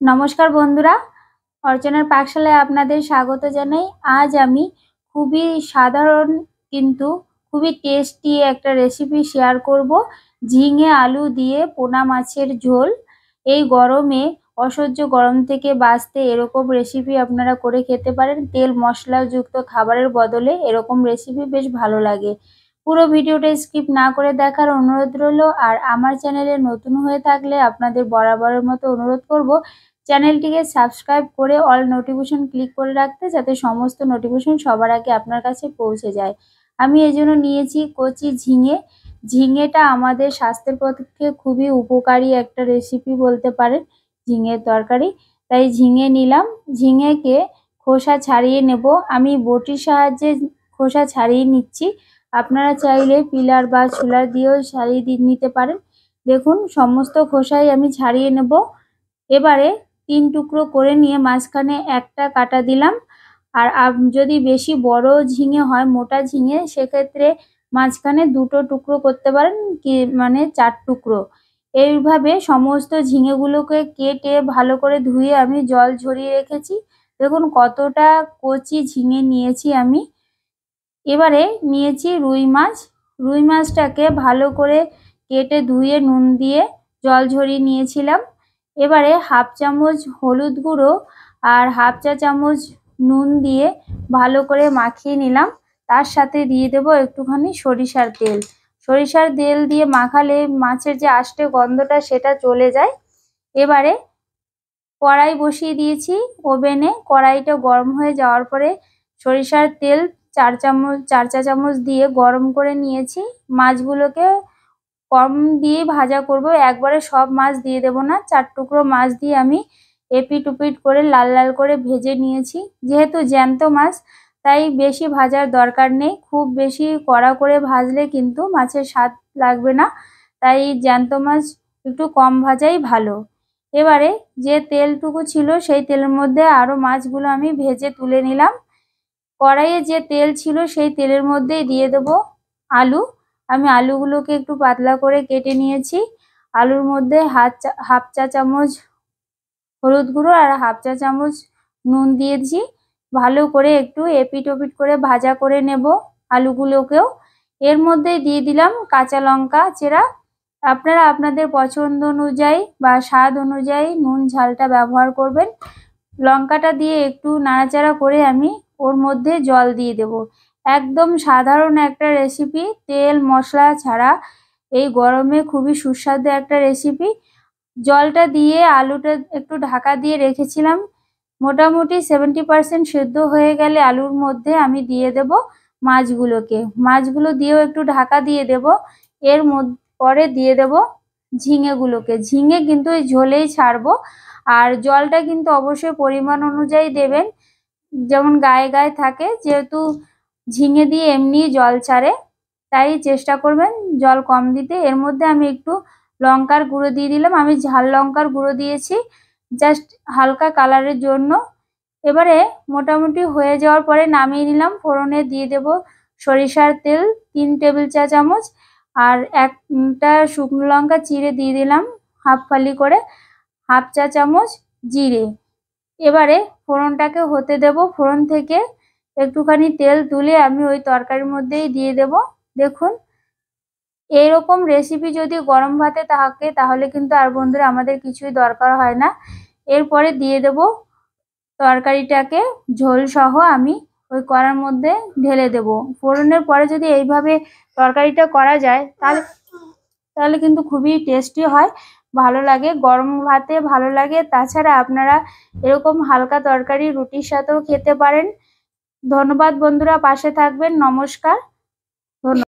নমস্কার বন্ধুরা, অর্চনার পাকশালায় আপনাদের স্বাগত জানাই। আজ আমি খুবই সাধারণ কিন্তু খুবই টেস্টি একটা রেসিপি শেয়ার করব। ঝিঙে আলু দিয়ে পোনা মাছের ঝোল। এই গরমে অসহ্য গরম থেকে বাঁচতে এরকম রেসিপি আপনারা করে খেতে পারেন। তেল মশলাযুক্ত খাবারের বদলে এরকম রেসিপি বেশ ভালো লাগে। পুরো ভিডিওটা স্কিপ না করে দেখার অনুরোধ রইল। আর আমার চ্যানেলে নতুন হয়ে থাকলে আপনাদের বরাবরের মতো অনুরোধ করব চ্যানেলটিকে সাবস্ক্রাইব করে অল নোটিফিকেশন ক্লিক করে রাখতে, যাতে সমস্ত নোটিফিকেশন সবার আগে আপনার কাছে পৌঁছে যায়। আমি এই জন্য নিয়েছি কচি ঝিঙে। ঝিঙেটা আমাদের স্বাস্থ্যের পক্ষে খুবই উপকারী একটা রেসিপি বলতে পারেন, ঝিঙের তরকারি। তাই ঝিঙে নিলাম। ঝিঙেকে খোসা ছাড়িয়ে নেব। আমি বটির সাহায্যে খোসা ছাড়িয়ে নিচ্ছি। আপনারা চাইলে পিলার বা ছুলার দিয়েও ছাড়িয়ে নিতে পারেন। দেখুন, সমস্ত খোসাই আমি ছাড়িয়ে নেব। এবারে 3 টুকরো করে নিয়ে মাঝখানে একটা কাটা দিলাম। আর যদি বেশি বড় ঝিঙে হয়, মোটা ঝিঙে, সেক্ষেত্রে মাঝখানে 2টো টুকরো করতে পারেন, কি মানে 4 টুকরো। এইভাবে সমস্ত ঝিঙেগুলোকে কেটে ভালো করে ধুয়ে আমি জল ঝরিয়ে রেখেছি। দেখুন কতটা কচি ঝিঙে নিয়েছি আমি। এবারে নিয়েছি রুই মাছ। রুই মাছটাকে ভালো করে কেটে ধুয়ে নুন দিয়ে জল ঝরিয়ে নিয়েছিলাম। এবারে হাফ চামচ হলুদ গুঁড়ো আর হাফ চা চামচ নুন দিয়ে ভালো করে মাখিয়ে নিলাম। তার সাথে দিয়ে দেব একটুখানি সরিষার তেল। সরিষার তেল দিয়ে মাখালে মাছের যে আষ্টে গন্ধটা সেটা চলে যায়। এবারে কড়াই বসিয়ে দিয়েছি ওভেনে। কড়াইটা গরম হয়ে যাওয়ার পরে সরিষার তেল 4 চা চামচ দিয়ে গরম করে নিয়েছি। মাছগুলোকে কম দিয়ে ভাজা করব, একবারে সব মাছ দিয়ে দেব না। 4 টুকরো মাছ দিয়ে আমি এপিট ওপিট করে লাল লাল করে ভেজে নিয়েছি। যেহেতু জ্যান্ত মাছ, তাই বেশি ভাজার দরকার নেই। খুব বেশি কড়া করে ভাজলে কিন্তু মাছের স্বাদ লাগবে না, তাই জ্যান্ত মাছ একটু কম ভাজাই ভালো। এবারে যে তেলটুকু ছিল সেই তেলের মধ্যে আরও মাছগুলো আমি ভেজে তুলে নিলাম। কড়াইয়ে যে তেল ছিল সেই তেলের মধ্যেই দিয়ে দেব আলু। আমি আলুগুলোকে একটু পাতলা করে কেটে নিয়েছি। আলুর মধ্যে হাফ চা চামচ হলুদ গুঁড়ো আর হাফ চা চামচ নুন দিয়েছি। ভালো করে একটু এপিট ওপিট করে ভাজা করে নেব আলুগুলোকেও। এর মধ্যে দিয়ে দিলাম কাঁচা লঙ্কা চেরা। আপনারা আপনাদের পছন্দ অনুযায়ী বা স্বাদ অনুযায়ী নুন ঝালটা ব্যবহার করবেন। লঙ্কাটা দিয়ে একটু নাড়াচাড়া করে আমি ওর মধ্যে জল দিয়ে দেব। একদম সাধারণ একটা রেসিপি, তেল মশলা ছাড়া এই গরমে খুবই সুস্বাদু একটা রেসিপি। জলটা দিয়ে আলুটা একটু ঢাকা দিয়ে রেখেছিলাম। মোটামুটি 70% সেদ্ধ হয়ে গেলে আলুর মধ্যে আমি দিয়ে দেব মাছগুলোকে। মাছগুলো দিয়েও একটু ঢাকা দিয়ে দেব। এর পরে দিয়ে দেব ঝিঙেগুলোকে। ঝিঙে কিন্তু এই ঝোলেই ছাড়বো। আর জলটা কিন্তু অবশ্যই পরিমাণ অনুযায়ী দেবেন, যেমন গায়ে গায়ে থাকে, যেহেতু ঝিঙে দিয়ে এমনি জল ছাড়ে, তাই চেষ্টা করবেন জল কম দিতে। এর মধ্যে আমি একটু লঙ্কার গুঁড়ো দিয়ে দিলাম। আমি ঝাল লঙ্কার গুঁড়ো দিয়েছি জাস্ট হালকা কালারের জন্য। এবারে মোটামুটি হয়ে যাওয়ার পরে নামিয়ে নিলাম। ফোড়নে দিয়ে দেব সরিষার তেল 3 টেবিল চা চামচ, আর একটা শুকনো লঙ্কা চিড়ে দিয়ে দিলাম হাফ ফালি করে, হাফ চা চামচ জিরে। এবারে ফোড়নটাকে হতে দেব। ফোড়ন থেকে একটুখানি তেল তুলে আমি ওই তরকারির মধ্যেই দিয়ে দেব। দেখুন, এইরকম রেসিপি যদি গরম ভাতে থাকে তাহলে কিন্তু আর বন্ধুরা আমাদের কিছুই দরকার হয় না। এরপরে দিয়ে দেব তরকারিটাকে ঝোল সহ আমি ওই কড়ার মধ্যে ঢেলে দেব। ফোড়নের পরে যদি এইভাবে তরকারিটা করা যায় তাহলে কিন্তু খুবই টেস্টি হয়, ভালো লাগে, গরম ভাতে ভালো লাগে। তাছাড়া আপনারা এরকম হালকা তরকারি রুটির সাথেও খেতে পারেন। ধন্যবাদ বন্ধুরা, পাশে থাকবেন। নমস্কার। ধন্যবাদ।